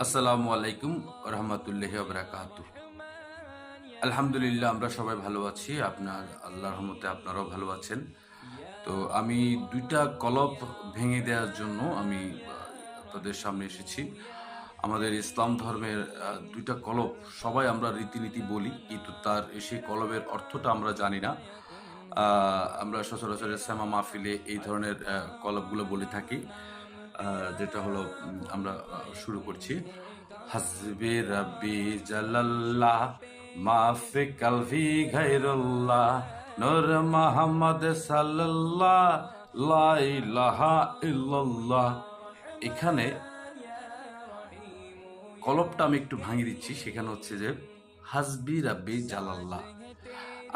আসসালামু আলাইকুম রহমতুল্লাহি বারাকাতুহু। আলহামদুলিল্লাহ, আমরা সবাই ভালো আছি। আপনার আল্লাহর রহমতে আপনারাও ভালো আছেন। তো আমি ২টা কলব ভেঙে দেওয়ার জন্য আমি আপনাদের সামনে এসেছি। আমাদের ইসলাম ধর্মের ২টা কলব সবাই আমরা রীতিনীতি বলি, কিন্তু তার সেই কলবের অর্থটা আমরা জানি না। আমরা সচরাচর ইস্তেমা মাহফিলে এই ধরনের কলবগুলো বলে থাকি। যেটা হলো আমরা শুরু করছি। হাসবি রাব্বি জালাল্লাহ মাফি কালভি গায়রুল্লাহ নূর মুহাম্মদ সাল্লাল্লাহ লা ইলাহা ইল্লাল্লাহ। এখানে কলবটা আমি একটু ভাঙিয়ে দিচ্ছি। সেখানে হচ্ছে যে হাসবি রাব্বি জালাল্লাহ।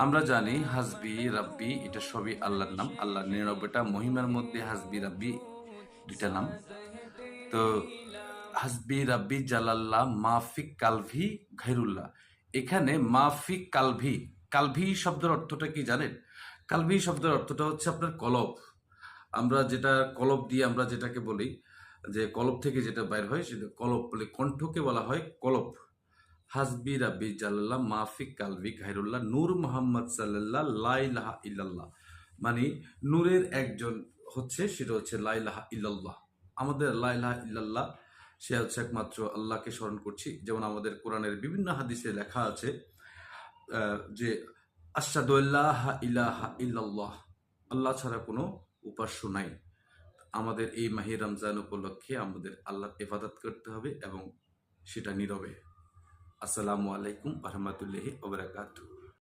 আমরা জানি হাসবি রাব্বি এটা সবই আল্লাহর নাম। আল্লাহর ৯৯টা মহিমার মধ্যে হাসবি রাব্বি ২টা নাম। তো হাসবি রাব্বি জালাল্লাহ মাফিক কালভি ঘাইরুল্লাহ। এখানে মাফিক কালভি, কালভি শব্দের অর্থটা কি জানেন? কালভি শব্দের অর্থটা হচ্ছে আপনার কলব। আমরা যেটা কলব দিয়ে আমরা যেটাকে বলি, যে কলব থেকে যেটা বাইর হয় সেটা কলব বলে, কণ্ঠকে বলা হয় কলব। হাসবি রাব্বি জালাল্লাহ মাফিক কালভি ঘাইরুল্লাহ নূর মোহাম্মদ সাল্লাল্লাহ লা ইলাহা ইল্লাল্লাহ। মানে নূরের একজন হচ্ছে, সেটা হচ্ছে লা ইলাহা ইল্লাল্লাহ। আমাদের লা ইলাহা ইল্লাল্লাহ, সে হচ্ছে একমাত্র আল্লাহকে স্মরণ করছি। যেমন আমাদের কোরআনের বিভিন্ন হাদিসে লেখা আছে যে আশহাদু আল্লা ইলাহা ইল্লাল্লাহ, আল্লাহ ছাড়া কোনো উপাস্য নাই। আমাদের এই মাহে রমজান উপলক্ষে আমাদের আল্লাহর ইবাদত করতে হবে এবং সেটা নীরবে। আসসালামু আলাইকুম ওয়া রাহমাতুল্লাহি ওয়া বারাকাতুহু।